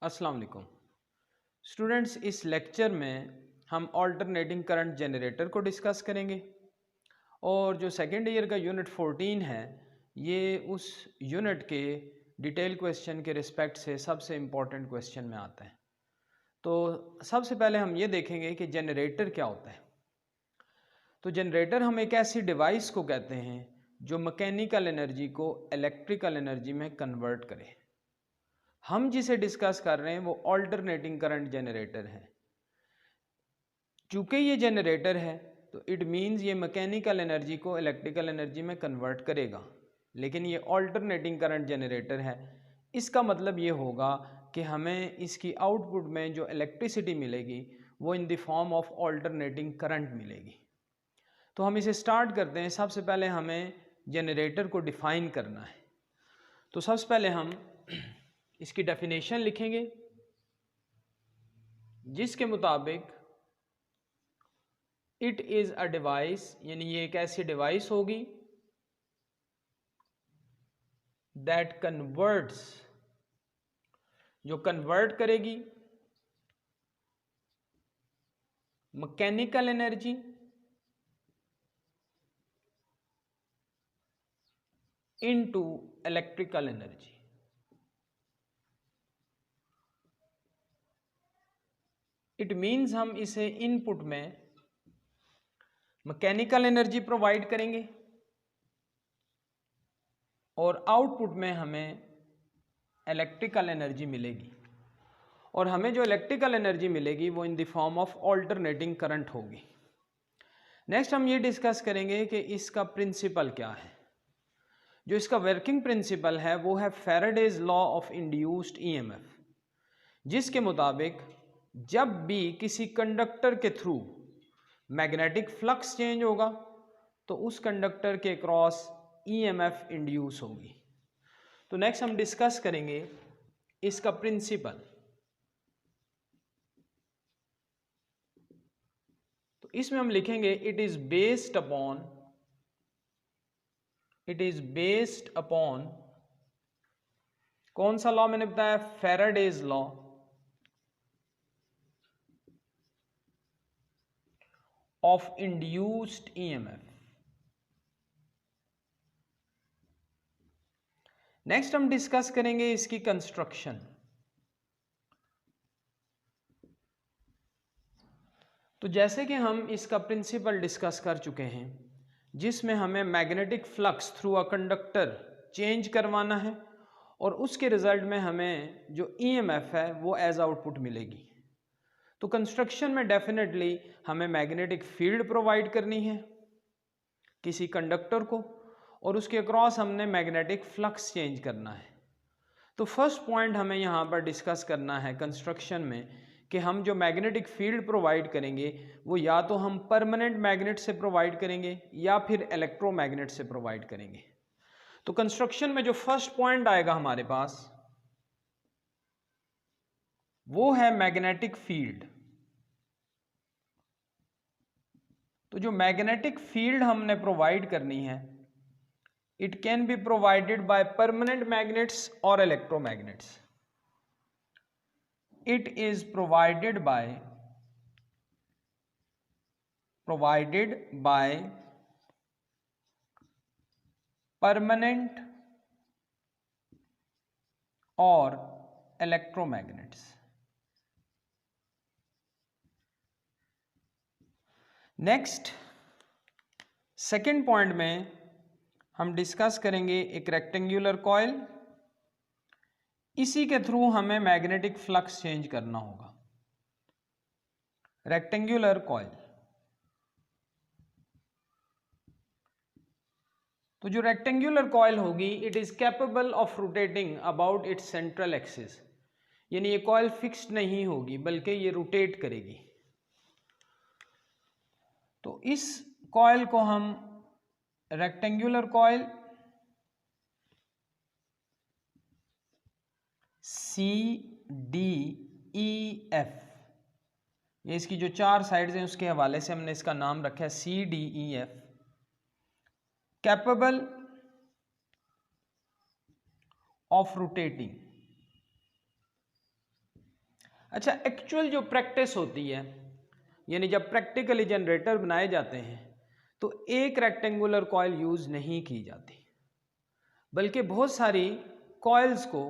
अस्सलाम वालेकुम स्टूडेंट्स। इस लेक्चर में हम ऑल्टरनेटिंग करंट जनरेटर को डिस्कस करेंगे और जो सेकेंड ईयर का यूनिट 14 है ये उस यूनिट के डिटेल क्वेश्चन के रिस्पेक्ट से सबसे इम्पोर्टेंट क्वेश्चन में आता है। तो सबसे पहले हम ये देखेंगे कि जनरेटर क्या होता है। तो जनरेटर हम एक ऐसी डिवाइस को कहते हैं जो मैकेनिकल एनर्जी को इलेक्ट्रिकल एनर्जी में कन्वर्ट करे। हम जिसे डिस्कस कर रहे हैं वो ऑल्टरनेटिंग करंट जनरेटर है। चूंकि ये जनरेटर है तो इट मीन्स ये मैकेनिकल एनर्जी को इलेक्ट्रिकल एनर्जी में कन्वर्ट करेगा, लेकिन ये ऑल्टरनेटिंग करंट जनरेटर है। इसका मतलब ये होगा कि हमें इसकी आउटपुट में जो इलेक्ट्रिसिटी मिलेगी वो in the form of alternating current मिलेगी। तो हम इसे स्टार्ट करते हैं। सबसे पहले हमें जनरेटर को डिफाइन करना है। तो सबसे पहले हम इसकी डेफिनेशन लिखेंगे जिसके मुताबिक इट इज़ अ डिवाइस, यानी ये एक ऐसी डिवाइस होगी दैट कन्वर्ट्स, जो कन्वर्ट करेगी mechanical energy into electrical energy. It means हम इसे इनपुट में मैकेनिकल एनर्जी प्रोवाइड करेंगे और आउटपुट में हमें इलेक्ट्रिकल एनर्जी मिलेगी, और हमें जो इलेक्ट्रिकल एनर्जी मिलेगी वो in the form of alternating current होगी। नेक्स्ट हम ये डिस्कस करेंगे कि इसका प्रिंसिपल क्या है। जो इसका वर्किंग प्रिंसिपल है वो है Faraday's law of induced EMF, जिसके मुताबिक जब भी किसी कंडक्टर के थ्रू मैग्नेटिक फ्लक्स चेंज होगा तो उस कंडक्टर के क्रॉस ईएमएफ इंड्यूस होगी। तो नेक्स्ट हम डिस्कस करेंगे इसका प्रिंसिपल। तो इसमें हम लिखेंगे इट इज बेस्ड अपॉन कौन सा लॉ मैंने बताया? Faraday's law of induced EMF. Next हम डिस्कस करेंगे इसकी कंस्ट्रक्शन। तो जैसे कि हम इसका प्रिंसिपल डिस्कस कर चुके हैं, जिसमें हमें magnetic flux through a conductor change करवाना है और उसके रिजल्ट में हमें जो ईएमएफ है वो एज आउटपुट मिलेगी। तो कंस्ट्रक्शन में डेफिनेटली हमें मैग्नेटिक फील्ड प्रोवाइड करनी है किसी कंडक्टर को, और उसके अक्रॉस हमने मैग्नेटिक फ्लक्स चेंज करना है। तो फर्स्ट पॉइंट हमें यहाँ पर डिस्कस करना है कंस्ट्रक्शन में कि हम जो मैग्नेटिक फील्ड प्रोवाइड करेंगे वो या तो हम परमानेंट मैग्नेट से प्रोवाइड करेंगे या फिर इलेक्ट्रोमैग्नेट से प्रोवाइड करेंगे। तो कंस्ट्रक्शन में जो फर्स्ट पॉइंट आएगा हमारे पास वो है मैग्नेटिक फील्ड। तो जो मैग्नेटिक फील्ड हमने प्रोवाइड करनी है it can be provided by permanent magnets और electromagnets. It is provided by permanent और electromagnets। नेक्स्ट सेकेंड पॉइंट में हम डिस्कस करेंगे एक रेक्टेंगुलर कॉइल। इसी के थ्रू हमें मैग्नेटिक फ्लक्स चेंज करना होगा। रेक्टेंगुलर कॉइल, तो जो रेक्टेंगुलर कॉइल होगी it is capable of rotating about it's central axis, यानी ये कॉइल फिक्स्ड नहीं होगी बल्कि ये रोटेट करेगी। तो इस कॉइल को हम रेक्टेंगुलर कॉइल CDEF, ये इसकी जो चार साइड्स हैं उसके हवाले से हमने इसका नाम रखा है CDEF, कैपेबल ऑफ रोटेटिंग अच्छा, एक्चुअल जो प्रैक्टिस होती है, यानी जब प्रैक्टिकली जनरेटर बनाए जाते हैं तो एक रेक्टेंगुलर कॉइल यूज़ नहीं की जाती, बल्कि बहुत सारी कॉइल्स को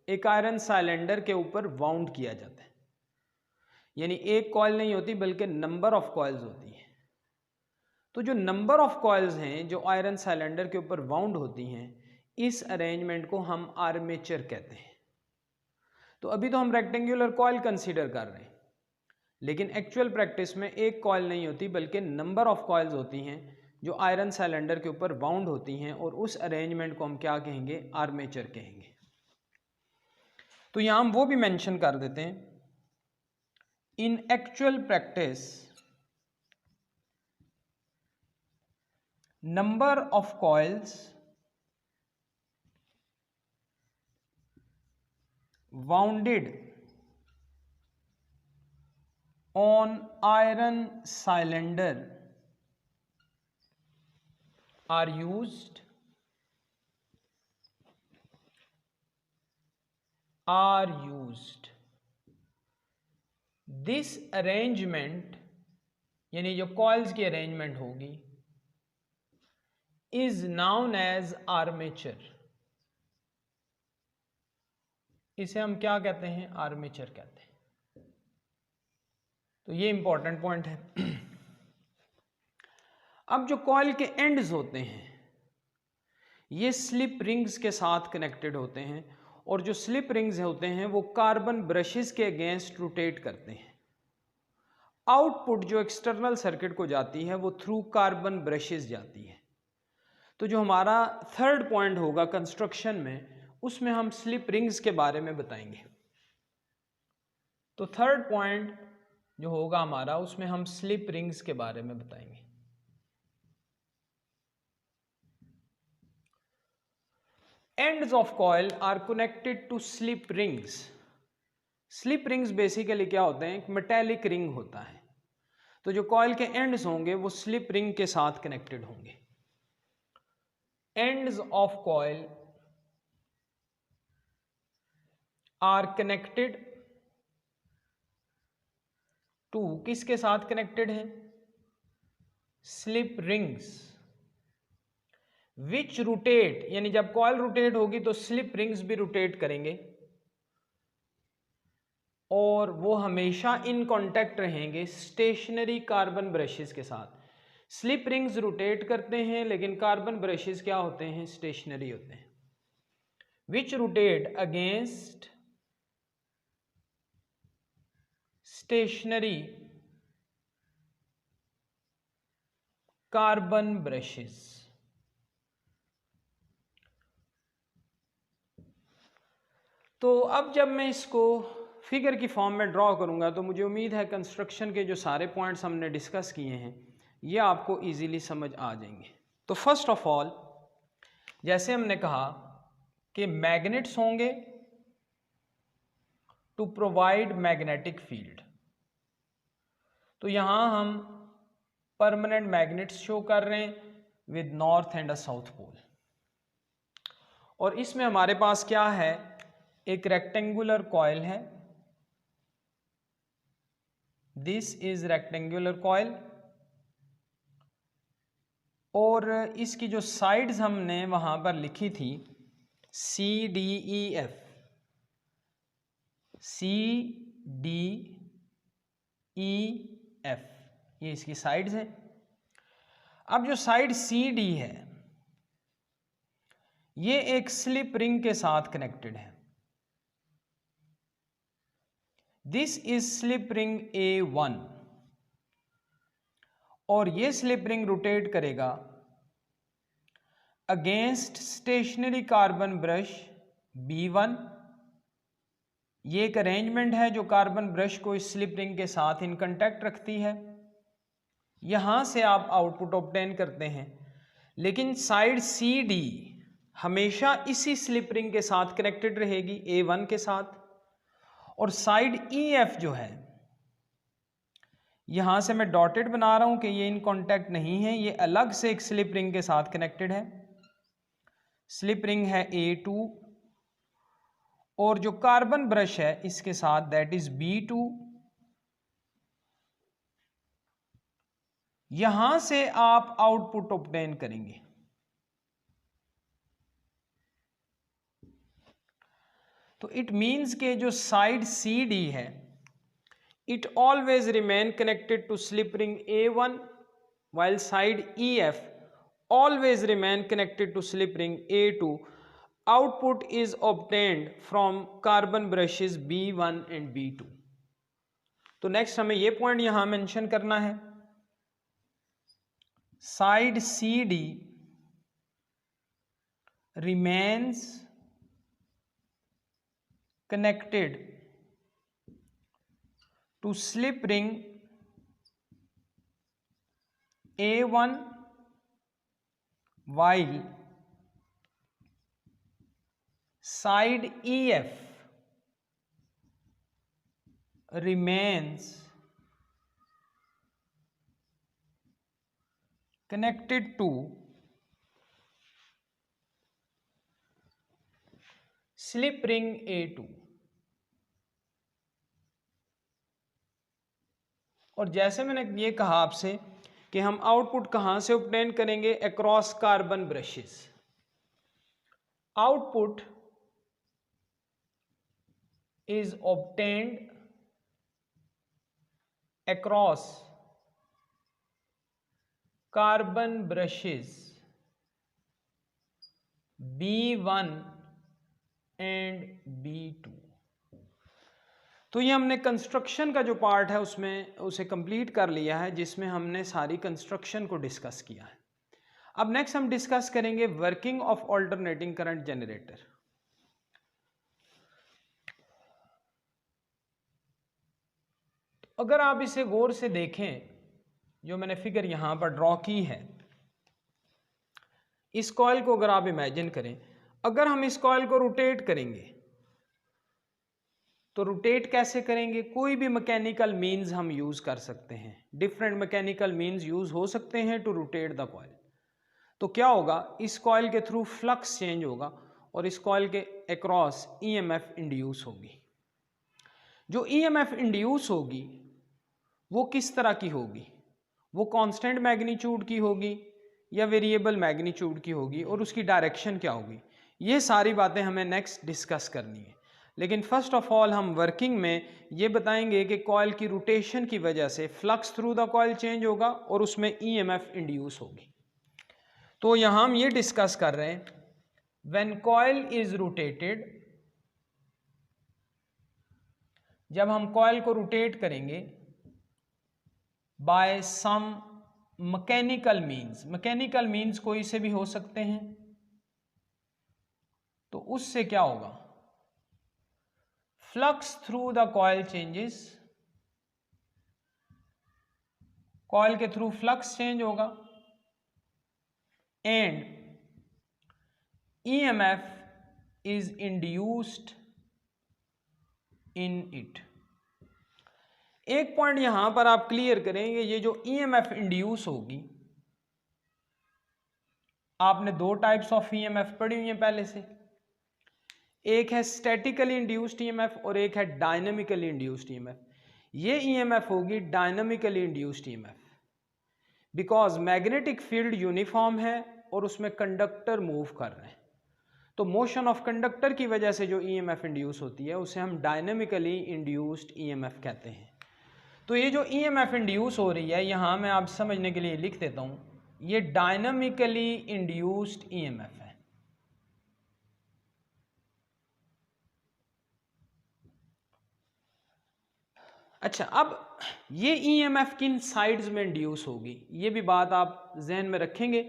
एक आयरन साइलेंडर के ऊपर वाउंड किया जाता है। यानी एक कॉइल नहीं होती बल्कि नंबर ऑफ कॉइल्स होती हैं। तो जो नंबर ऑफ कॉइल्स हैं जो आयरन साइलेंडर के ऊपर वाउंड होती हैं, इस अरेंजमेंट को हम आर्मेचर कहते हैं। तो अभी तो हम रेक्टेंगुलर कॉइल कंसीडर कर रहे हैं, लेकिन एक्चुअल प्रैक्टिस में एक कॉइल नहीं होती बल्कि नंबर ऑफ कॉइल्स होती हैं जो आयरन सिलेंडर के ऊपर बाउंड होती हैं, और उस अरेंजमेंट को हम क्या कहेंगे? आर्मेचर कहेंगे। तो यहां हम वो भी मेंशन कर देते हैं, इन actual practice number of coils wounded on iron cylinder are used this arrangement, यानी जो कॉइल्स की अरेंजमेंट होगी, is known as armature। इसे हम क्या कहते हैं? आर्मेचर कहते हैं। तो ये इंपॉर्टेंट पॉइंट है। अब जो कॉइल के एंड्स होते हैं ये स्लिप रिंग्स के साथ कनेक्टेड होते हैं, और जो स्लिप रिंग्स होते हैं वो कार्बन ब्रशेस के अगेंस्ट रोटेट करते हैं। आउटपुट जो एक्सटर्नल सर्किट को जाती है वो थ्रू कार्बन ब्रशेस जाती है। तो जो हमारा थर्ड पॉइंट होगा कंस्ट्रक्शन में, उसमें हम स्लिप रिंग्स के बारे में बताएंगे। तो थर्ड पॉइंट जो होगा हमारा, उसमें हम स्लिप रिंग्स के बारे में बताएंगे। Ends of coil are connected to slip rings. Slip rings basically क्या होते हैं? एक मेटेलिक रिंग होता है। तो जो कॉइल के एंड्स होंगे वो स्लिप रिंग के साथ कनेक्टेड होंगे। Ends of coil are connected to, किसके साथ कनेक्टेड है? स्लिप रिंग्स विच रोटेट, यानी जब कॉइल रोटेट होगी तो स्लिप रिंग्स भी रोटेट करेंगे, और वो हमेशा इन कांटेक्ट रहेंगे स्टेशनरी कार्बन ब्रशेस के साथ। स्लिप रिंग्स रोटेट करते हैं लेकिन कार्बन ब्रशेस क्या होते हैं? स्टेशनरी होते हैं। Which rotate against stationary carbon brushes. तो अब जब मैं इसको फिगर की फॉर्म में ड्रॉ करूंगा तो मुझे उम्मीद है कंस्ट्रक्शन के जो सारे पॉइंट्स हमने डिस्कस किए हैं ये आपको इजीली समझ आ जाएंगे। तो फर्स्ट ऑफ ऑल, जैसे हमने कहा कि मैग्नेट्स होंगे टू प्रोवाइड मैग्नेटिक फील्ड, तो यहां हम परमानेंट मैग्नेट्स शो कर रहे हैं with north and a south pole. और इसमें हमारे पास क्या है? एक रेक्टेंगुलर कॉइल है, दिस इज रेक्टेंगुलर कॉइल, और इसकी जो साइड्स हमने वहां पर लिखी थी CDEF, CDEF, ये इसकी साइड्स हैं। अब जो साइड CD है ये एक स्लिप रिंग के साथ कनेक्टेड है। This is slip ring A1, और ये स्लिप रिंग रोटेट करेगा against stationary carbon brush B1। ये एक अरेंजमेंट है जो कार्बन ब्रश को इस स्लिप रिंग के साथ इन कांटेक्ट रखती है। यहां से आप आउटपुट ऑब्टेन करते हैं, लेकिन साइड CD हमेशा इसी स्लिप रिंग के साथ कनेक्टेड रहेगी A1 के साथ, और साइड EF जो है, यहां से मैं डॉटेड बना रहा हूं कि ये इन कांटेक्ट नहीं है, ये अलग से एक स्लिप रिंग के साथ कनेक्टेड है। स्लिप रिंग है A2, और जो कार्बन ब्रश है इसके साथ दैट इज B2। यहां से आप आउटपुट ऑब्टेन करेंगे। तो इट मीन्स के जो साइड CD है it always remain connected to slip ring A1 while side EF always remain connected to slip ring A2. Output is obtained from carbon brushes B1 and B2. तो next हमें ये point यहां mention करना है, side CD remains connected to slip ring A1 while side EF remains connected to slip ring A2। और जैसे मैंने ये कहा आपसे कि हम आउटपुट कहां से ऑब्टेन करेंगे, across carbon brushes. Output is obtained across carbon brushes B1 and B2। तो ये हमने कंस्ट्रक्शन का जो पार्ट है उसमें उसे कंप्लीट कर लिया है, जिसमें हमने सारी कंस्ट्रक्शन को डिस्कस किया है। अब नेक्स्ट हम डिस्कस करेंगे working of alternating current generator. अगर आप इसे गौर से देखें, जो मैंने फिगर यहां पर ड्रॉ की है, इस कॉइल को अगर आप इमेजिन करें, अगर हम इस कॉइल को रोटेट करेंगे तो रोटेट कैसे करेंगे, कोई भी मैकेनिकल मींस हम यूज कर सकते हैं, डिफरेंट मैकेनिकल मींस यूज हो सकते हैं टू रोटेट द कॉइल। तो क्या होगा, इस कॉइल के थ्रू फ्लक्स चेंज होगा और इस कॉइल के अक्रॉस EMF इंड्यूस होगी। जो EMF इंड्यूस होगी वो किस तरह की होगी, वो कांस्टेंट मैग्नीट्यूड की होगी या वेरिएबल मैग्नीट्यूड की होगी, और उसकी डायरेक्शन क्या होगी, ये सारी बातें हमें नेक्स्ट डिस्कस करनी है। लेकिन फर्स्ट ऑफ ऑल हम वर्किंग में ये बताएंगे कि कॉइल की रोटेशन की वजह से flux through the coil change होगा और उसमें EMF इंड्यूस होगी। तो यहां हम ये डिस्कस कर रहे हैं, व्हेन कॉइल इज रोटेटेड, जब हम कॉइल को रोटेट करेंगे bye some mechanical means, mechanical means कोई से भी हो सकते हैं, तो उससे क्या होगा, flux through the coil changes, coil के थ्रू फ्लक्स चेंज होगा and EMF is induced in it. एक पॉइंट यहां पर आप क्लियर करेंगे, ये जो EMF इंड्यूस होगी, आपने दो टाइप्स ऑफ EMF पढ़ी हुई हैं पहले से, एक है स्टैटिकली इंड्यूस्ड EMF और एक है डायनामिकली इंड्यूस्ड EMF। ये EMF होगी dynamically induced EMF, because magnetic field uniform है और उसमें कंडक्टर मूव कर रहे हैं, तो मोशन ऑफ कंडक्टर की वजह से जो EMF इंड्यूस होती है उसे हम डायनामिकली इंड्यूस्ड EMF कहते हैं। तो ये जो EMF इंड्यूस हो रही है, यहां मैं आप समझने के लिए लिख देता हूं, ये डायनामिकली इंड्यूस्ड EMF है। अच्छा, अब ये EMF किन साइड्स में इंड्यूस होगी, ये भी बात आप जहन में रखेंगे,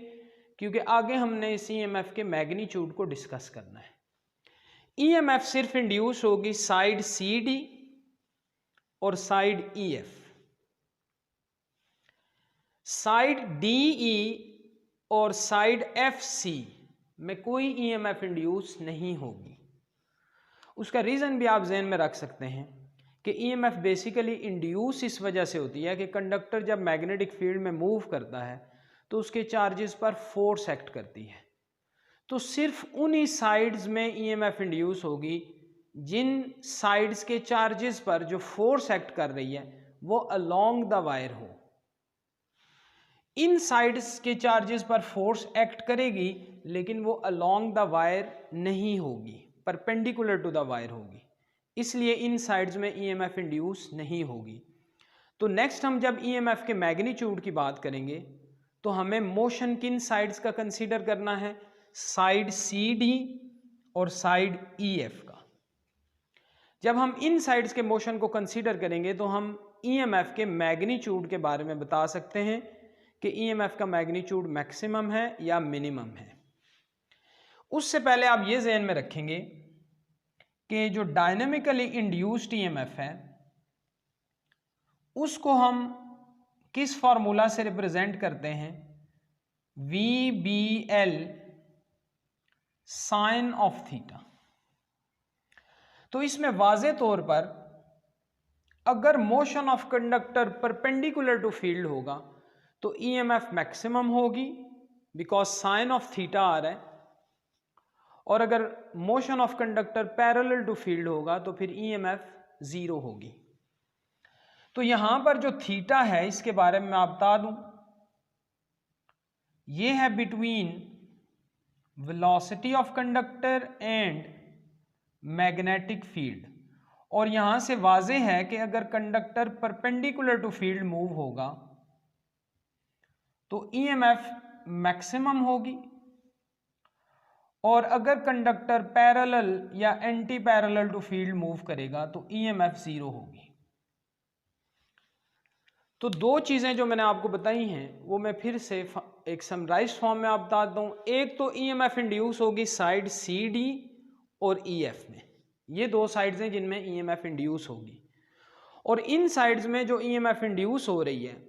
क्योंकि आगे हमने इस EMF के मैग्नीट्यूड को डिस्कस करना है। EMF सिर्फ इंड्यूस होगी साइड CD और साइड EF, साइड DE और साइड FC में कोई EMF इंड्यूस नहीं होगी। उसका रीजन भी आप जहन में रख सकते हैं कि EMF बेसिकली इंड्यूस इस वजह से होती है कि कंडक्टर जब मैग्नेटिक फील्ड में मूव करता है तो उसके चार्जेस पर फोर्स एक्ट करती है, तो सिर्फ उन्हीं साइड्स में EMF इंड्यूस होगी जिन साइड्स के चार्जेस पर जो फोर्स एक्ट कर रही है वो अलोंग द वायर हो। इन साइड्स के चार्जेस पर फोर्स एक्ट करेगी लेकिन वो अलोंग द वायर नहीं होगी, परपेंडिकुलर टू द वायर होगी, इसलिए इन साइड्स में ईएमएफ इंड्यूस नहीं होगी। तो नेक्स्ट हम जब ईएमएफ के मैग्नीट्यूड की बात करेंगे तो हमें मोशन किन साइड्स का कंसीडर करना है, साइड सी डी और साइड ई एफ का। जब हम इन साइड्स के मोशन को कंसीडर करेंगे तो हम ईएमएफ के मैग्नीट्यूड के बारे में बता सकते हैं कि ईएमएफ का मैग्नीट्यूड मैक्सिमम है या मिनिमम है। उससे पहले आप ये ज़हन में रखेंगे कि जो डायनेमिकली इंड्यूस्ड ईएमएफ है उसको हम किस फार्मूला से रिप्रेजेंट करते हैं, V B L sine of theta. तो इसमें वाज़े तौर पर अगर motion of conductor perpendicular to field होगा तो ईएमएफ मैक्सिमम होगी बिकॉज साइन ऑफ थीटा आ रहा है, और अगर motion of conductor parallel to field होगा तो फिर ईएमएफ जीरो होगी। तो यहां पर जो थीटा है इसके बारे में मैं बता दूं, ये है between velocity of conductor and magnetic field, और यहां से वाजे है कि अगर conductor perpendicular to field move होगा तो ईएमएफ मैक्सिमम होगी, और अगर कंडक्टर पैरेलल या anti parallel to field move करेगा तो ईएमएफ जीरो होगी। तो दो चीजें जो मैंने आपको बताई हैं वो मैं फिर से एक समराइज फॉर्म में आप बता दूं। एक तो ईएमएफ इंड्यूस होगी साइड सी डी और ई एफ में, ये दो साइड्स हैं जिनमें ईएमएफ इंड्यूस होगी, और इन साइड्स में जो ईएमएफ इंड्यूस हो रही है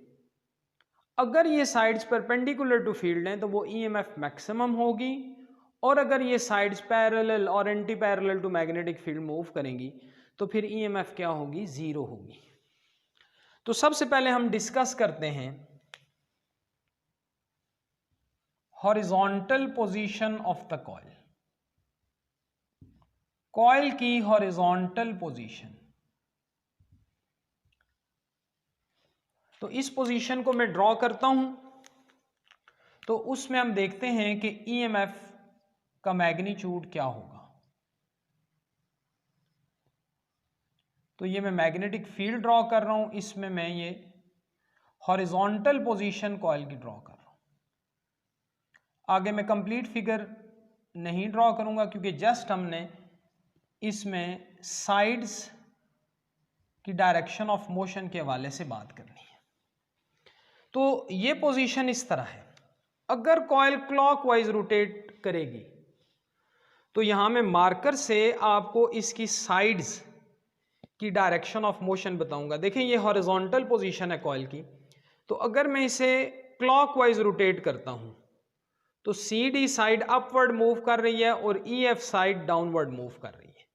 अगर ये साइड्स परपेंडिकुलर टू फील्ड हैं तो वो ईएमएफ मैक्सिमम होगी, और अगर ये साइड्स पैरेलल और anti parallel to magnetic field move करेंगी तो फिर ईएमएफ क्या होगी, जीरो होगी। तो सबसे पहले हम डिस्कस करते हैं horizontal position of the coil, coil की हॉरिजॉन्टल पोजीशन। तो इस पोजीशन को मैं ड्रॉ करता हूं, तो उसमें हम देखते हैं कि ईएमएफ का मैग्नीट्यूड क्या होगा। तो ये मैं मैग्नेटिक फील्ड ड्रॉ कर रहा हूं, इसमें मैं ये हॉरिजॉन्टल पोजीशन कॉइल की ड्रॉ कर रहा हूं। आगे मैं कंप्लीट फिगर नहीं ड्रॉ करूंगा क्योंकि जस्ट हमने इसमें साइड्स की डायरेक्शन ऑफ मोशन के हवाले से बात करनी है। तो ये पोजीशन इस तरह है, अगर कॉइल क्लॉकवाइज रोटेट करेगी तो यहां मैं मार्कर से आपको इसकी साइड्स की डायरेक्शन ऑफ मोशन बताऊंगा। देखिए ये हॉरिजॉन्टल पोजीशन है कॉइल की, तो अगर मैं इसे क्लॉकवाइज रोटेट करता हूं तो C D side upward move कर रही है और E F side downward move कर रही है।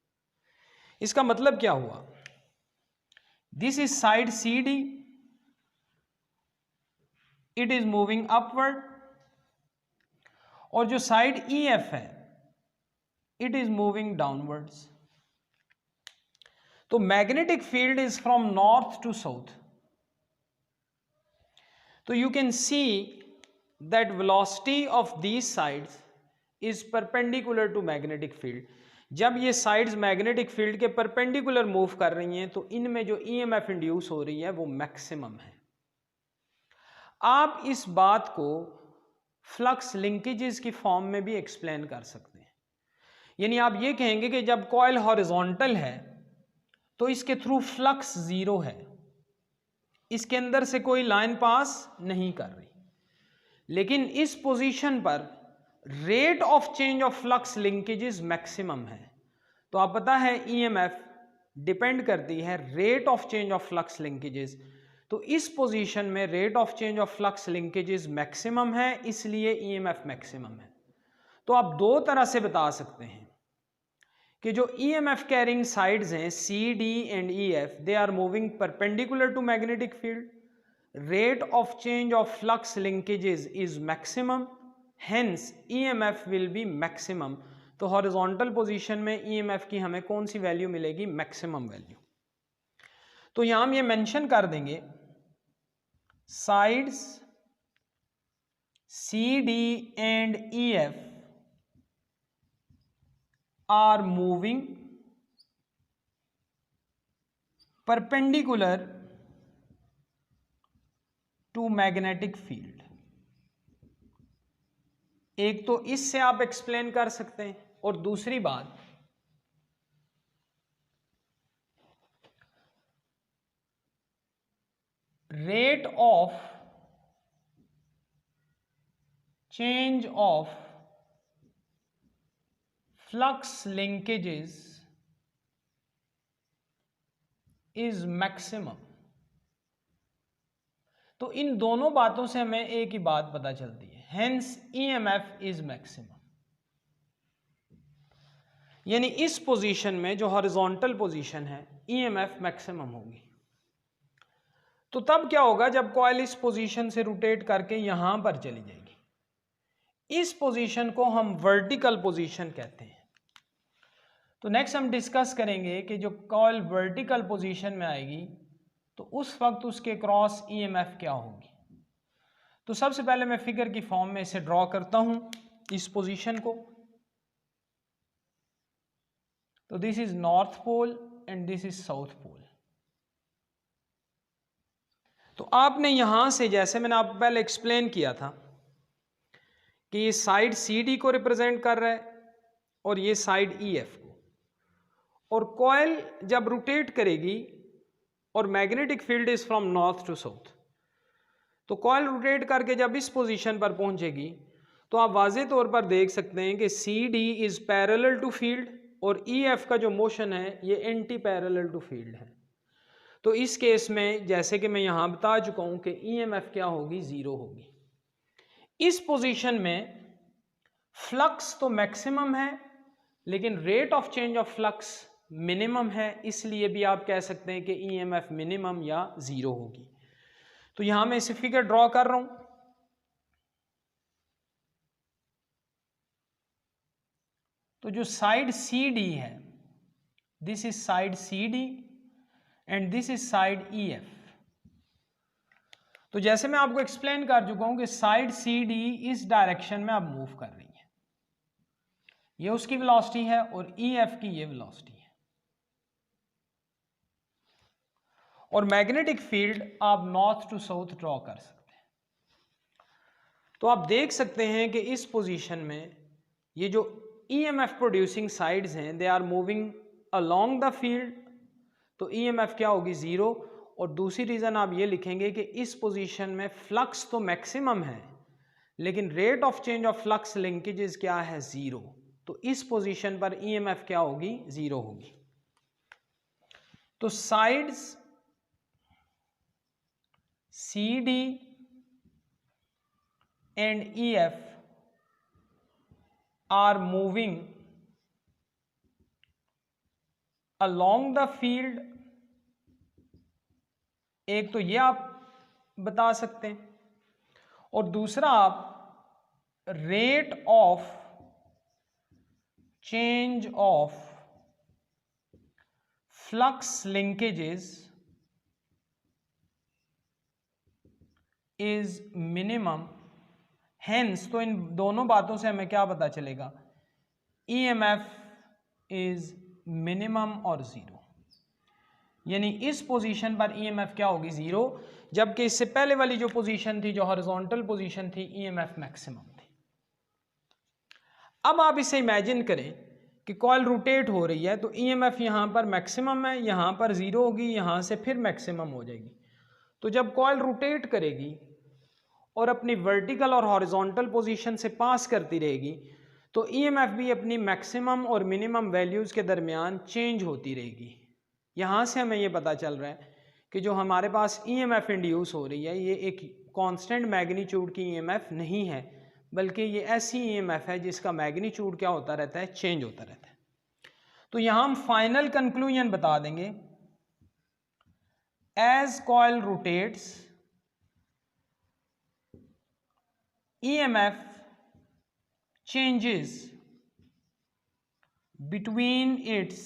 इसका मतलब क्या हुआ, this is side C D, it is moving upward, और जो साइड ई एफ है इट इज मूविंग डाउनवर्ड्स। तो magnetic field is from north to south. तो you can see that velocity of these sides is perpendicular to magnetic field. जब ये sides magnetic field के perpendicular move कर रही हैं तो इनमें जो ईएमएफ इंड्यूस हो रही है वो मैक्सिमम है। आप इस बात को फ्लक्स लिंकेजेस की फॉर्म में भी एक्सप्लेन कर सकते हैं, यानी आप ये कहेंगे कि जब कॉइल हॉरिजॉन्टल है तो इसके थ्रू फ्लक्स जीरो है, इसके अंदर से कोई लाइन पास नहीं कर रही, लेकिन इस पोजीशन पर rate of change of flux linkages maximum है। तो आप पता है ईएमएफ डिपेंड करती है rate of change of flux linkages, तो इस पोजीशन में rate of change of flux linkages maximum है, इसलिए ईएमएफ मैक्सिमम है। तो आप दो तरह से बता सकते हैं कि जो ईएमएफ कैरिंग साइड्स हैं C D and E F, they are moving perpendicular to magnetic field, rate of change of flux linkages is maximum, hence EMF will be maximum तो हॉरिजॉन्टल पोजीशन में ईएमएफ की हमें कौन सी value मिलेगी, maximum value. तो यहां हम ये मेंशन कर देंगे sides C D and E F are moving perpendicular to magnetic field. एक तो इससे आप एक्सप्लेन कर सकते हैं, और दूसरी बात rate of change of flux linkages is maximum. तो इन दोनों बातों से हमें एक ही बात पता चलती है, हेंस ईएमएफ इज मैक्सिमम। यानी इस पोजीशन में जो हॉरिजॉन्टल पोजीशन है ईएमएफ मैक्सिमम होगी। तो तब क्या होगा, जब कॉइल इस पोजीशन से रोटेट करके यहां पर चली जाएगी, इस पोजीशन को हम वर्टिकल पोजीशन कहते हैं। तो नेक्स्ट हम डिस्कस करेंगे कि जो कॉइल वर्टिकल पोजीशन में आएगी तो उस वक्त उसके क्रॉस ईएमएफ क्या होगी। तो सबसे पहले मैं फिगर की फॉर्म में इसे ड्रॉ करता हूं, इस पोजीशन को। तो this is north pole and this is south pole. तो आपने यहां से, जैसे मैंने आपको पहले एक्सप्लेन किया था कि ये साइड सी डी को रिप्रेजेंट कर रहा है और ये साइड ई एफ को, और कॉइल जब रोटेट करेगी और magnetic field is from north to south, तो कॉइल रोटेट करके जब इस पोजीशन पर पहुंचेगी तो आप वाज़े तौर पर देख सकते हैं कि C D is parallel to field और ई एफ का जो मोशन है ये एंटी पैरेलल टू फील्ड है। तो इस केस में जैसे कि मैं यहां बता चुका हूं कि ईएमएफ क्या होगी, जीरो होगी। इस पोजीशन में फ्लक्स तो मैक्सिमम है लेकिन rate of change of flux minimum है, इसलिए भी आप कह सकते हैं कि ईएमएफ मिनिमम या जीरो होगी। तो यहां मैं इसे फिगर ड्रॉ कर रहा हूं। तो जो साइड सी डी है, this is side C D and this is side E F. तो जैसे मैं आपको एक्सप्लेन कर चुका हूं कि साइड सी डी इस डायरेक्शन में अब मूव कर रही है, ये उसकी वेलोसिटी है और ई एफ की ये वेलोसिटी है। और मैग्नेटिक फील्ड आप नॉर्थ टू साउथ ड्रॉ कर सकते हैं। तो आप देख सकते हैं कि इस पोजीशन में ये जो ईएमएफ प्रोड्यूसिंग साइड्स हैं, they are moving along the field, तो ईएमएफ क्या होगी, जीरो। और दूसरी रीजन आप ये लिखेंगे कि इस पोजीशन में फ्लक्स तो मैक्सिमम है लेकिन rate of change of flux linkages क्या है, जीरो। तो इस पोजीशन पर ईएमएफ क्या होगी, जीरो होगी। तो sides C D and E F are moving along the field. एक तो ये आप बता सकते हैं, और दूसरा आप rate of change of flux linkages is minimum, hence. तो इन दोनों बातों से हमें क्या पता चलेगा, ईएमएफ इज मिनिमम और जीरो। यानी इस पोजीशन पर ईएमएफ क्या होगी, जीरो, जबकि इससे पहले वाली जो पोजीशन थी, जो हॉरिजॉन्टल पोजीशन थी, ईएमएफ मैक्सिमम थी। अब आप इसे इमेजिन करें कि कॉइल रोटेट हो रही है, तो ईएमएफ यहां पर मैक्सिमम है, यहां पर जीरो होगी, यहां से फिर मैक्सिमम हो जाएगी। तो जब कॉइल रोटेट करेगी और अपनी वर्टिकल और हॉरिजॉन्टल पोजीशन से पास करती रहेगी, तो ईएमएफ भी अपनी मैक्सिमम और मिनिमम वैल्यूज के दरमियान चेंज होती रहेगी। यहाँ से हमें ये पता चल रहा है कि जो हमारे पास ईएमएफ इंड्यूस हो रही है, ये एक कांस्टेंट मैग्नीट्यूड की ईएमएफ नहीं है, बल्कि ये ऐसी ईएमएफ है जिसका मैग्नीट्यूड क्या होता रहता है, चेंज होता रहता है। तो यहाँ हम फाइनल कंक्लूजन बता देंगे, as coil rotates EMF changes between its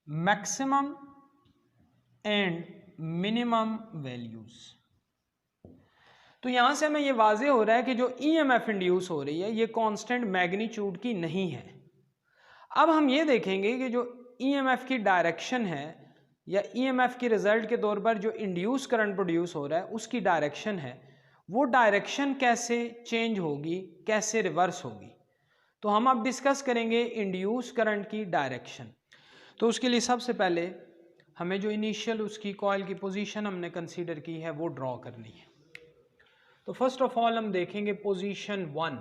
maximum and minimum values। तो यहां से हमें ये वाजे हो रहा है कि जो EMF इंड्यूस हो रही है ये कांस्टेंट मैग्नीट्यूड की नहीं है। अब हम ये देखेंगे कि जो EMF की डायरेक्शन है या EMF के रिजल्ट के तौर पर जो इंड्यूस करंट प्रोड्यूस हो रहा है उसकी डायरेक्शन है, वो डायरेक्शन कैसे चेंज होगी, कैसे रिवर्स होगी। तो हम अब डिस्कस करेंगे इंड्यूस करंट की डायरेक्शन। तो उसके लिए सबसे पहले हमें जो इनिशियल उसकी कॉइल की पोजीशन हमने कंसीडर की है वो ड्रॉ करनी है। तो फर्स्ट ऑफ ऑल हम देखेंगे पोजीशन 1।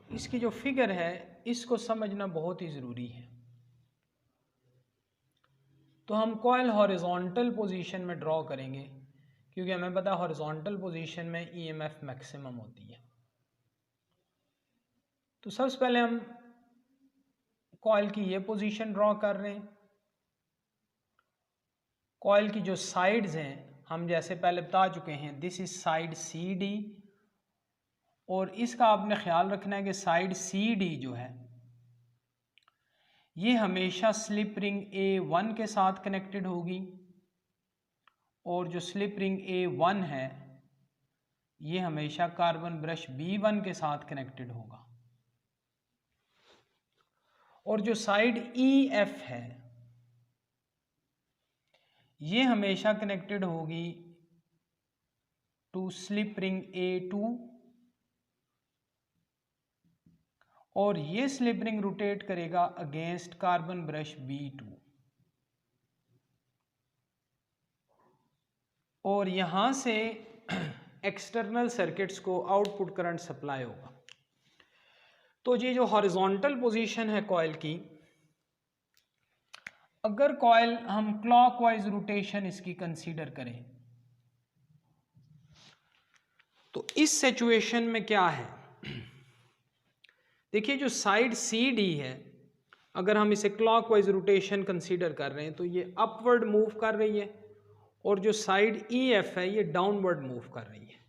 इसकी जो फिगर है इसको समझना बहुत ही ज़रूरी है। तो हम कॉइल हॉरिजॉन्टल पोजीशन में ड्रॉ करेंगे क्योंकि हमें पता है हॉरिजॉन्टल पोजीशन में EMF मैक्सिमम होती है। तो सबसे पहले हम कॉइल की ये पोजीशन ड्रॉ कर रहे हैं। कॉइल की जो साइड्स हैं हम जैसे पहले बता चुके हैं, दिस इज साइड CD, और इसका आपने ख्याल रखना है कि साइड CD जो है ये हमेशा स्लिप रिंग A1 के साथ कनेक्टेड होगी और जो स्लिप रिंग A1 है ये हमेशा कार्बन ब्रश B1 के साथ कनेक्टेड होगा, और जो साइड EF है ये हमेशा कनेक्टेड होगी टू स्लिप रिंग A2, और ये स्लिप रिंग रोटेट करेगा अगेंस्ट कार्बन ब्रश B2, और यहां से एक्सटर्नल सर्किट्स को आउटपुट करंट सप्लाई होगा। तो ये जो हॉरिजॉन्टल पोजीशन है कॉइल की, अगर कॉइल हम क्लॉकवाइज रोटेशन इसकी कंसीडर करें तो इस सिचुएशन में क्या है, देखिए जो साइड CD है अगर हम इसे क्लॉकवाइज रोटेशन कंसीडर कर रहे हैं तो ये अपवर्ड मूव कर रही है, और जो साइड EF है ये डाउनवर्ड मूव कर रही है।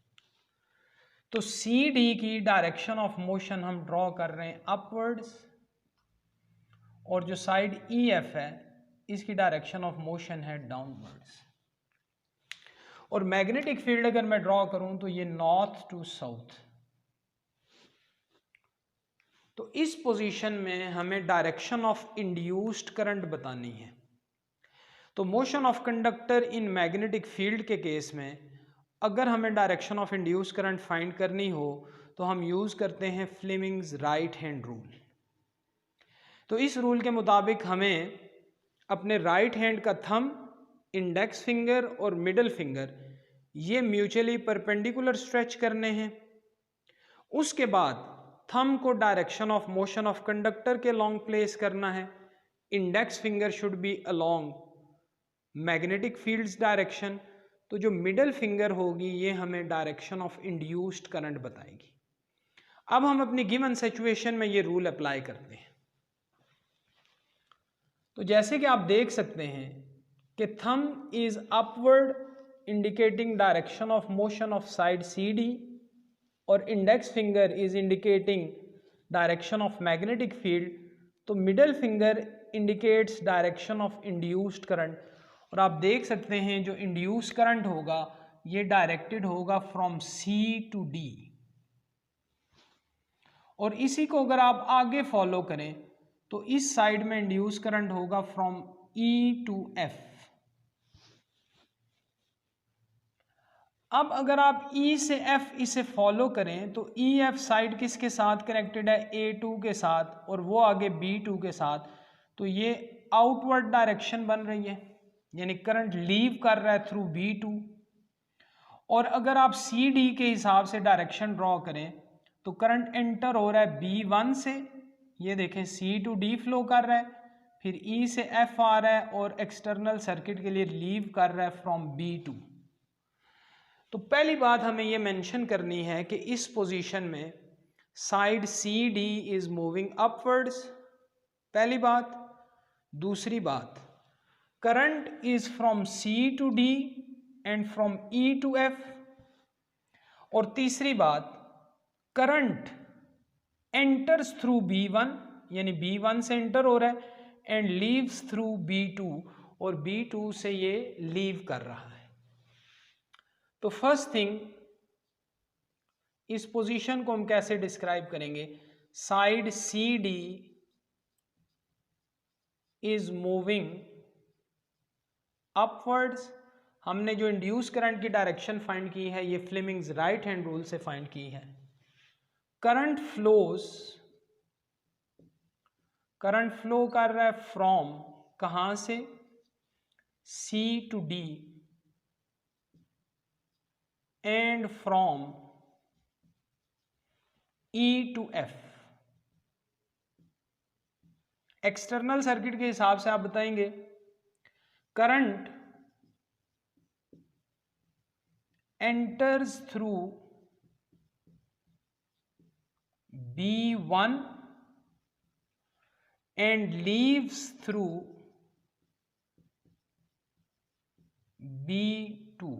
तो CD की डायरेक्शन ऑफ मोशन हम ड्रॉ कर रहे हैं अपवर्ड्स, और जो साइड EF है इसकी डायरेक्शन ऑफ मोशन है डाउनवर्ड्स। और मैग्नेटिक फील्ड अगर मैं ड्रॉ करूं तो ये नॉर्थ टू साउथ। तो इस पोजीशन में हमें डायरेक्शन ऑफ इंड्यूस्ड करंट बतानी है। तो motion of conductor in magnetic field के केस में अगर हमें direction of induced current find करनी हो तो हम यूज करते हैं फ्लेमिंग्स राइट हैंड रूल। तो इस रूल के मुताबिक हमें अपने राइट हैंड का थंब, इंडेक्स फिंगर और मिडल फिंगर ये म्यूचुअली परपेंडिकुलर स्ट्रेच करने हैं। उसके बाद थंब को direction of motion of conductor के लॉन्ग प्लेस करना है। Index finger should be along magnetic fields direction. तो जो मिडल फिंगर होगी ये हमें डायरेक्शन ऑफ इंड्यूस्ड करंट बताएगी। अब हम अपनी गिवन सिचुएशन में ये रूल अप्लाई करते हैं। तो जैसे कि आप देख सकते हैं कि thumb is upward indicating direction of motion of side CD, और index finger is indicating direction of magnetic field. तो middle finger indicates direction of induced current, और आप देख सकते हैं जो इंड्यूस करंट होगा ये डायरेक्टेड होगा फ्रॉम C टू D, और इसी को अगर आप आगे फॉलो करें तो इस साइड में इंड्यूस करंट होगा फ्रॉम E टू F। अब अगर आप E से F इसे फॉलो करें तो EF साइड किसके साथ कनेक्टेड है, A2 के साथ, और वो आगे B2 के साथ। तो ये आउटवर्ड डायरेक्शन बन रही है, यानी करंट लीव कर रहा है थ्रू B2। और अगर आप CD के हिसाब से डायरेक्शन ड्रॉ करें तो करंट एंटर हो रहा है B1 से, ये देखें C टू D फ्लो कर रहा है, फिर E से F आ रहा है और एक्सटर्नल सर्किट के लिए लीव कर रहा है फ्रॉम B2। तो पहली बात हमें ये मेंशन करनी है कि इस पोजीशन में side CD is moving upwards, पहली बात। दूसरी बात, current is from C to D and from E to F। और तीसरी बात, करंट एंटर्स थ्रू B1, यानी B1 से एंटर हो रहा है एंड लीव्स थ्रू B2, और B2 से ये लीव कर रहा है। तो फर्स्ट थिंग, इस पोजीशन को हम कैसे डिस्क्राइब करेंगे? Side CD is moving upwards. हमने जो इंड्यूस करंट की डायरेक्शन फाइंड की है ये फ्लेमिंग्स राइट हैंड रूल से फाइंड की है। करंट फ्लो कर रहा है फ्रॉम, कहां से? C to D and from E to F। External circuit के हिसाब से आप बताएंगे current enters through B1 and leaves through B2।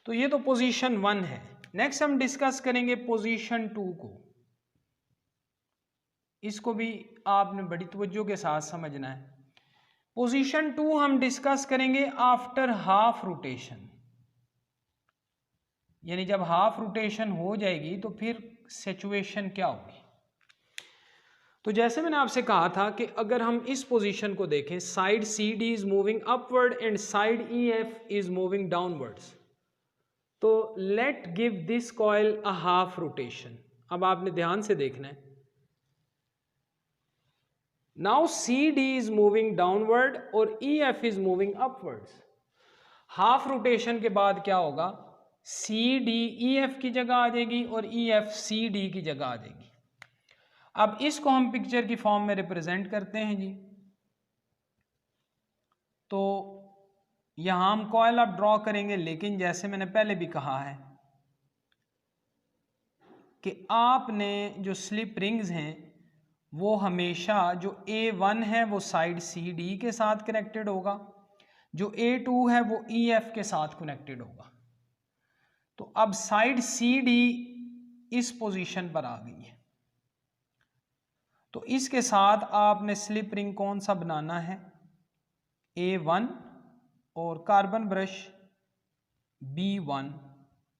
तो ये तो पोजीशन 1 है। नेक्स्ट हम डिस्कस करेंगे पोजीशन 2 को। इसको भी आपने बड़ी तवज्जो के साथ समझना है। पोजीशन 2 हम डिस्कस करेंगे आफ्टर हाफ रोटेशन, यानी जब हाफ रोटेशन हो जाएगी तो फिर सिचुएशन क्या होगी। तो जैसे मैंने आपसे कहा था कि अगर हम इस पोजीशन को देखें, side CD is moving upward and side EF is moving downwards, तो let give this coil a half rotation. अब आपने ध्यान से देखना है। Now CD is moving downward और EF is moving upwards. Half rotation के बाद क्या होगा? CD EF की जगह आ जाएगी और EF CD की जगह आ जाएगी। अब इसको हम पिक्चर की फॉर्म में रिप्रेजेंट करते हैं जी। तो यहां हम कॉइल अब ड्रॉ करेंगे, लेकिन जैसे मैंने पहले भी कहा है कि आपने जो स्लिप रिंग्स हैं वो हमेशा जो A1 है वो साइड CD के साथ कनेक्टेड होगा, जो A2 है वो EF के साथ कनेक्टेड होगा। तो अब साइड CD इस पोजीशन पर आ गई है, तो इसके साथ आपने स्लिप रिंग कौन सा बनाना है? A1 और कार्बन ब्रश B1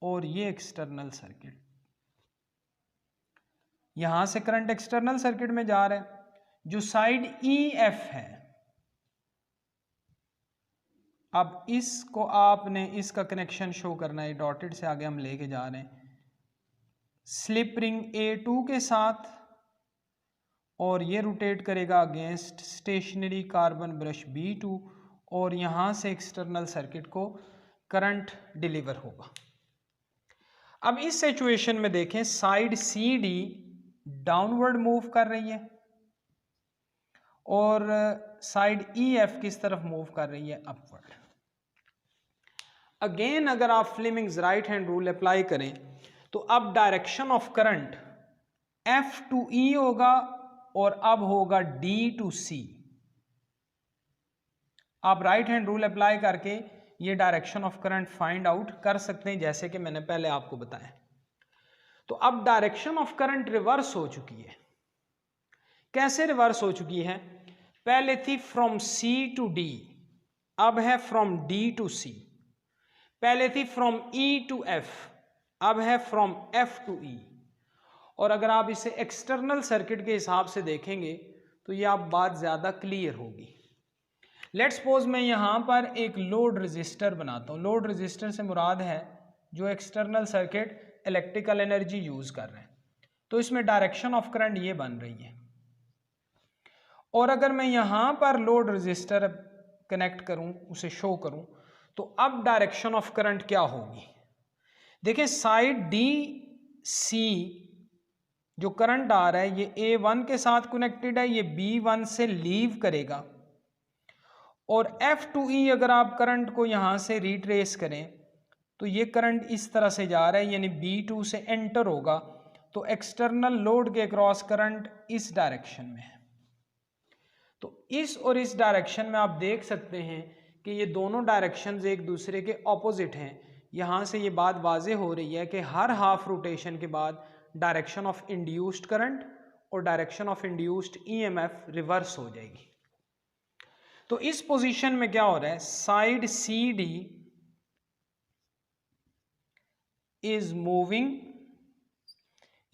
और ये एक्सटर्नल सर्किट। यहां से करंट एक्सटर्नल सर्किट में जा रहा है। जो साइड EF है, अब इसको आपने इसका कनेक्शन शो करना है, डॉटेड से आगे हम लेके जा रहे हैं स्लिप रिंग A2 के साथ, और ये रोटेट करेगा against stationary carbon brush B2, और यहां से एक्सटर्नल सर्किट को करंट डिलीवर होगा। अब इस सिचुएशन में देखें, साइड CD डाउनवर्ड मूव कर रही है और साइड EF किस तरफ मूव कर रही है? अपवर्ड। अगेन अगर आप Fleming's right hand rule apply करें तो अब direction of current F to E होगा और अब होगा D टू C। आप राइट हैंड रूल अप्लाई करके ये direction of current find out कर सकते हैं, जैसे कि मैंने पहले आपको बताया। तो अब डायरेक्शन ऑफ करंट रिवर्स हो चुकी है। कैसे रिवर्स हो चुकी है? पहले थी फ्रॉम C टू D, अब है फ्रॉम D टू C। पहले थी फ्रॉम E टू F, अब है फ्रॉम F टू E। और अगर आप इसे एक्सटर्नल सर्किट के हिसाब से देखेंगे तो ये आप बात ज़्यादा क्लियर होगी। लेट्स सपोज मैं यहाँ पर एक लोड रेजिस्टर बनाता हूँ। लोड रेजिस्टर से मुराद है जो external circuit electrical energy use कर रहे हैं। तो इसमें डायरेक्शन ऑफ करंट ये बन रही है। और अगर मैं यहाँ पर लोड रेजिस्टर कनेक्ट करूँ, उसे शो करूँ, तो अब डायरेक्शन ऑफ करंट क्या होगी? देखिए साइड DC जो करंट आ रहा है ये A1 के साथ कनेक्टेड है, ये B1 से लीव करेगा, और F टू E अगर आप करंट को यहाँ से रिट्रेस करें तो ये करंट इस तरह से जा रहा है, यानी B2 से एंटर होगा, तो एक्सटर्नल लोड के क्रॉस करंट इस डायरेक्शन में है। तो इस और इस डायरेक्शन में आप देख सकते हैं कि ये दोनों डायरेक्शंस एक दूसरे के ऑपोजिट हैं, यहाँ से ये बात वाज़े हो रही है कि हर हाफ रोटेशन के बाद डायरेक्शन ऑफ इंड्यूस्ड करंट और direction of induced EMF reverse हो जाएगी। तो इस पोजीशन में क्या हो रहा है, side C D is moving,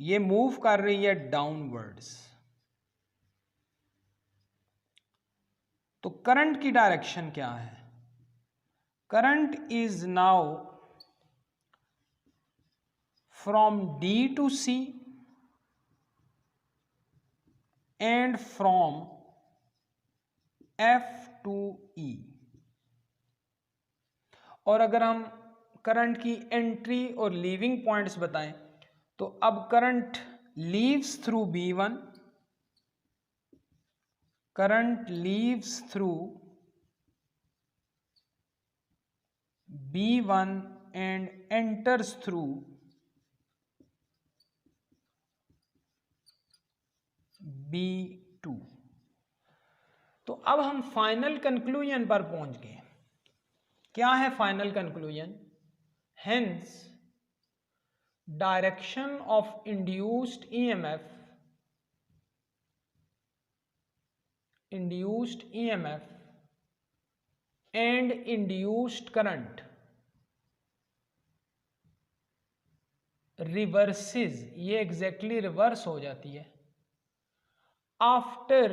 ये मूव कर रही है डाउनवर्ड्स। तो करंट की डायरेक्शन क्या है, current is now from D to C and from F to E. और अगर हम करंट की एंट्री और लीविंग पॉइंट्स बताएं तो अब current leaves through B1, current leaves through B1 and enters through B2। तो अब हम फाइनल कंक्लूजन पर पहुंच गए। क्या है final conclusion, hence direction of induced EMF and induced current reverses, ये एग्जैक्टली रिवर्स हो जाती है आफ्टर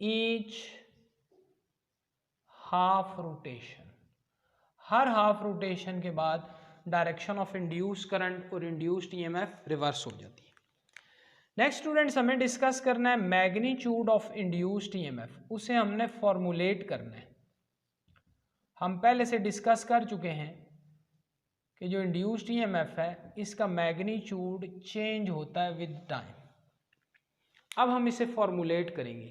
ईच हाफ रोटेशन। हर हाफ रोटेशन के बाद डायरेक्शन ऑफ इंड्यूस्ड करंट और इंड्यूस्ड ईएमएफ रिवर्स हो जाती है। नेक्स्ट स्टूडेंट्स, हमें डिस्कस करना है मैग्नीट्यूड ऑफ इंड्यूस्ड ईएमएफ, उसे हमने फॉर्मुलेट करना है। हम पहले से डिस्कस कर चुके हैं कि जो इंड्यूस्ड ईएमएफ है इसका मैग्नीट्यूड चेंज होता है विद टाइम। अब हम इसे फॉर्मुलेट करेंगे।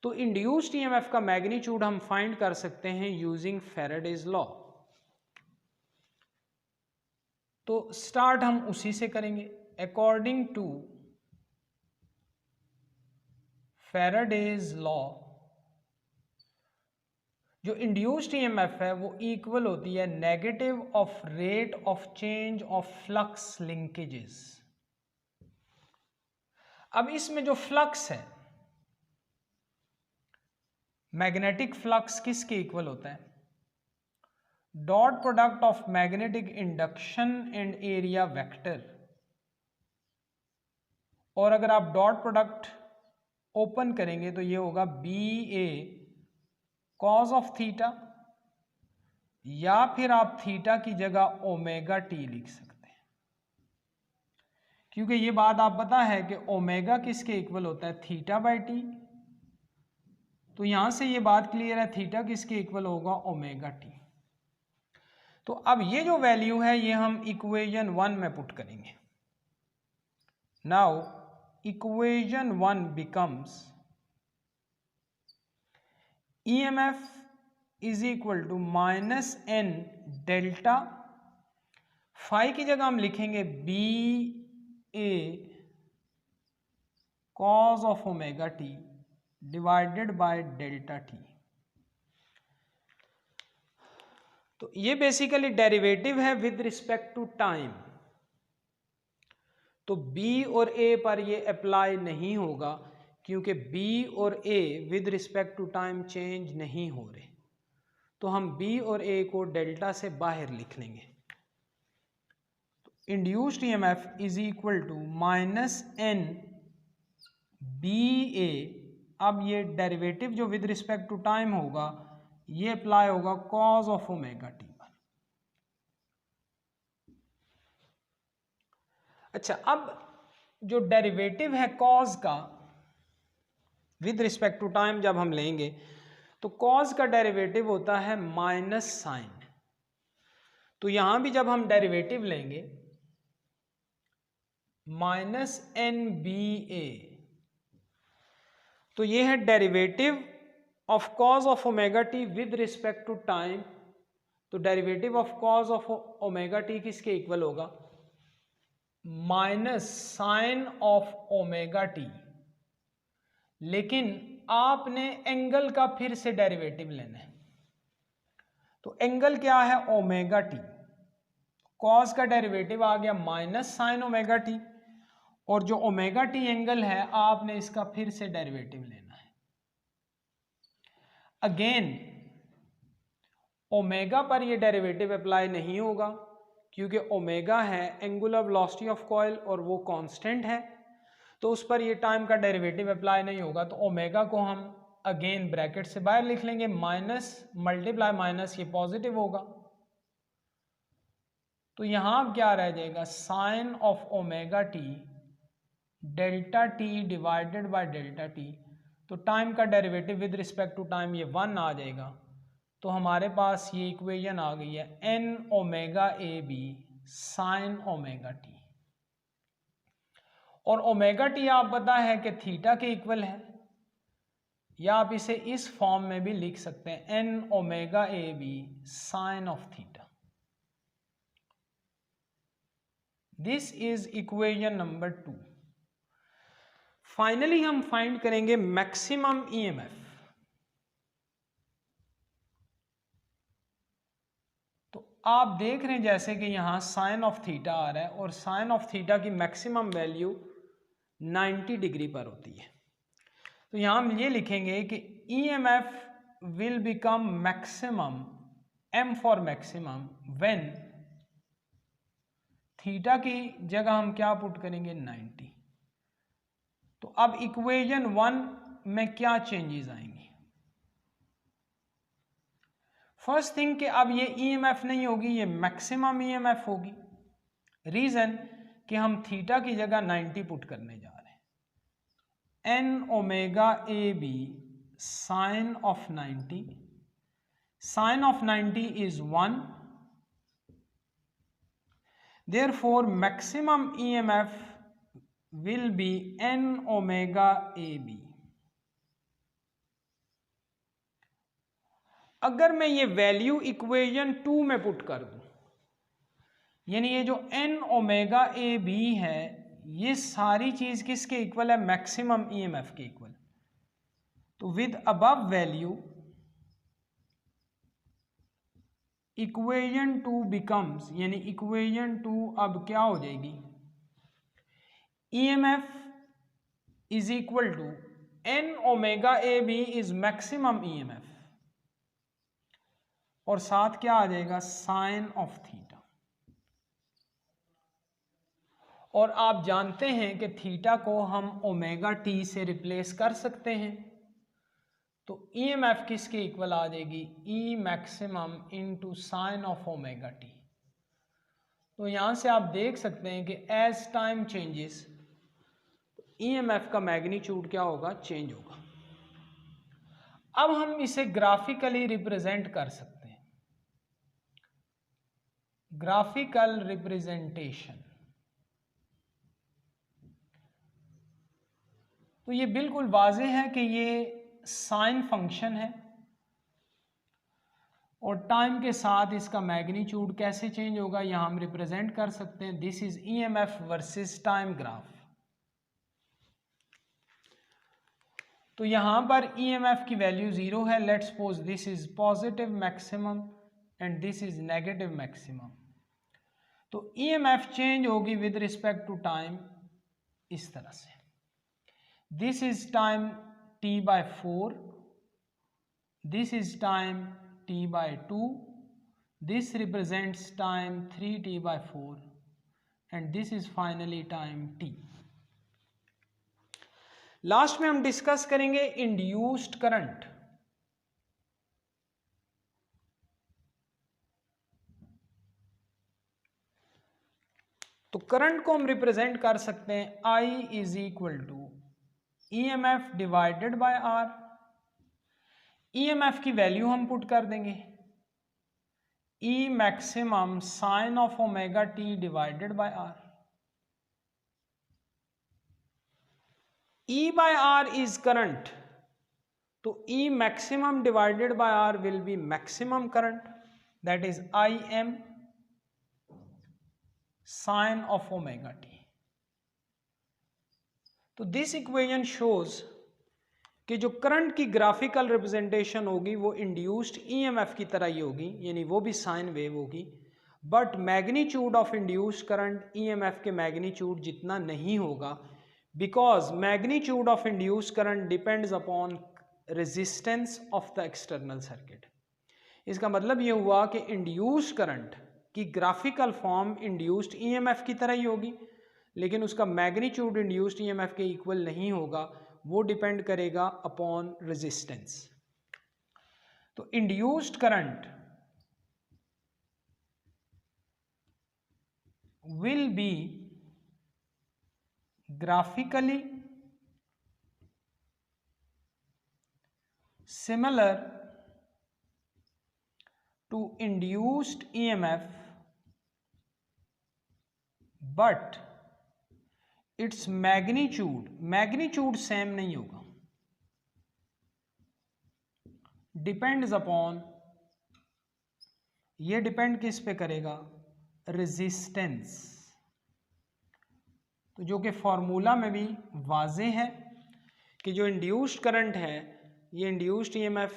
तो इंड्यूस्ड ईएमएफ का मैग्नीट्यूड हम फाइंड कर सकते हैं यूजिंग फैराडेज लॉ। तो स्टार्ट हम उसी से करेंगे। अकॉर्डिंग टू फैराडेज लॉ, जो इंड्यूस्ड ईएमएफ है वो इक्वल होती है negative of rate of change of flux linkages. अब इसमें जो फ्लक्स है, मैग्नेटिक फ्लक्स किसके इक्वल होता है, dot product of magnetic induction and area vector. और अगर आप डॉट प्रोडक्ट ओपन करेंगे तो ये होगा BA कॉज ऑफ थीटा, या फिर आप थीटा की जगह ओमेगा टी लिख सकते हैं, क्योंकि ये बात आप पता है कि ओमेगा किसके इक्वल होता है, थीटा बाई टी। तो यहां से ये बात क्लियर है, थीटा किसके इक्वल होगा, ओमेगा टी। तो अब ये जो वैल्यू है ये हम इक्वेशन 1 में पुट करेंगे। Now equation 1 becomes EMF is equal to -n delta, phi की जगह हम लिखेंगे BA cos of omega t divided by delta t. तो ये बेसिकली डेरिवेटिव है विद रिस्पेक्ट टू टाइम। तो B और A पर ये अप्लाई नहीं होगा क्योंकि B और A with respect to time change नहीं हो रहे। तो हम B और A को डेल्टा से बाहर लिख लेंगे। Induced EMF is equal to -n BA। अब ये डेरिवेटिव जो विद रिस्पेक्ट टू टाइम होगा ये अप्लाई होगा कॉज ऑफ ओमेगा टी पर। अच्छा, अब जो डेरिवेटिव है कॉज का विद रिस्पेक्ट टू टाइम जब हम लेंगे तो कॉज का डेरिवेटिव होता है माइनस साइन। तो यहां भी जब हम डेरिवेटिव लेंगे -nBA, तो ये है derivative of cos of omega t with respect to time. तो derivative of cos of omega t किसके इक्वल होगा, minus sine of omega t. लेकिन आपने एंगल का फिर से डेरिवेटिव लेना है। तो एंगल क्या है ओमेगा टी, कॉस का डेरिवेटिव आ गया माइनस साइन ओमेगा टी, और जो ओमेगा टी एंगल है आपने इसका फिर से डेरिवेटिव लेना है। अगेन ओमेगा पर ये डेरिवेटिव अप्लाई नहीं होगा क्योंकि ओमेगा है एंगुलर वेलोसिटी ऑफ कॉइल और वो कांस्टेंट है, तो उस पर ये टाइम का डेरिवेटिव अप्लाई नहीं होगा। तो ओमेगा को हम अगेन ब्रैकेट से बाहर लिख लेंगे, माइनस मल्टीप्लाई माइनस, ये पॉजिटिव होगा, तो यहां क्या रह जाएगा sine of omega t delta t divided by delta t, तो टाइम का derivative with respect to time ये 1 आ जाएगा। तो हमारे पास ये इक्वेशन आ गई है n omega A B sine omega t, और ओमेगा टी आप पता है कि थीटा के इक्वल है, या आप इसे इस फॉर्म में भी लिख सकते हैं n omega A B sine of theta. This is equation number 2। Finally हम फाइंड करेंगे मैक्सिमम ईएमएफ। तो आप देख रहे हैं जैसे कि यहां साइन ऑफ थीटा आ रहा है और साइन ऑफ थीटा की मैक्सिमम वैल्यू 90 डिग्री पर होती है। तो यहां हम ये लिखेंगे कि EMF will become maximum, M for maximum, when theta की जगह हम क्या पुट करेंगे 90। तो अब इक्वेशन 1 में क्या चेंजेस आएंगे? फर्स्ट थिंग कि अब ये ईएमएफ नहीं होगी, ये मैक्सिमम ईएमएफ होगी। रीजन कि हम थीटा की जगह 90 पुट करने जा रहे हैं। N omega A B sine of 90, sine of 90 is 1, therefore maximum EMF will be n omega AB। अगर मैं ये वैल्यू इक्वेशन 2 में पुट कर दूं, यानी ये जो n ओमेगा ए बी है ये सारी चीज किसके इक्वल है? मैक्सिमम ईएमएफ के इक्वल। तो with above value equation 2 becomes, यानी इक्वेशन 2 अब क्या हो जाएगी? EMF is equal to n omega A B is maximum EMF, और साथ क्या आ जाएगा? Sine of theta. और आप जानते हैं कि थीटा को हम ओमेगा टी से रिप्लेस कर सकते हैं, तो EMF किसके इक्वल आ जाएगी? E maximum into sine of omega T. तो यहां से आप देख सकते हैं कि एज टाइम चेंजेस EMF का मैग्नीट्यूड क्या होगा? चेंज होगा। अब हम इसे ग्राफिकली रिप्रेजेंट कर सकते हैं, ग्राफिकल रिप्रेजेंटेशन। तो ये बिल्कुल वाज़ेह है कि ये साइन फंक्शन है और टाइम के साथ इसका मैग्नीट्यूड कैसे चेंज होगा यहां हम रिप्रेजेंट कर सकते हैं। This is EMF versus time graph. तो यहां पर EMF की वैल्यू 0 है। Let's suppose this is positive maximum and this is negative maximum. तो EMF चेंज होगी विद रिस्पेक्ट टू टाइम इस तरह से। This is time t/4, this is time t/2, this represents time 3t/4 and this is finally time t। Last में हम discuss करेंगे induced current. तो current को हम रिप्रेजेंट कर सकते हैं I is equal to EMF divided by R। EMF की वैल्यू हम पुट कर देंगे E maximum sine of omega t divided by R। E by R is current, तो E maximum divided by R will be maximum current, that is Im sine of omega t। तो this equation shows कि जो current की graphical representation होगी वो induced EMF की तरह ही होगी, यानी वो भी साइन वेव होगी, but magnitude of induced current EMF के मैग्नीट्यूड जितना नहीं होगा, because magnitude of induced current depends upon resistance of the external circuit. इसका मतलब ये हुआ कि इंड्यूस्ड करंट की ग्राफिकल फॉर्म इंड्यूस्ड ईएमएफ की तरह ही होगी, लेकिन उसका मैग्नीट्यूड इंड्यूस्ड ईएमएफ के इक्वल नहीं होगा, वो डिपेंड करेगा अपॉन रेजिस्टेंस। तो induced current will be graphically similar to induced EMF, but its magnitude same नहीं होगा, डिपेंड्स अपॉन, ये डिपेंड किस पे करेगा, रेजिस्टेंस। तो जो कि फॉर्मूला में भी वाजे है कि जो इंड्यूस्ड करंट है ये इंड्यूस्ड ईएमएफ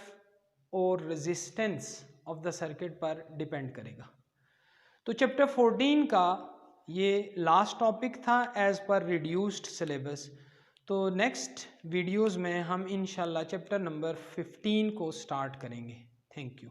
और रेजिस्टेंस ऑफ द सर्किट पर डिपेंड करेगा। तो चैप्टर 14 का ये लास्ट टॉपिक था एज पर रिड्यूस्ड सिलेबस। तो नेक्स्ट वीडियोस में हम इंशाल्लाह चैप्टर नंबर 15 को स्टार्ट करेंगे। Thank you.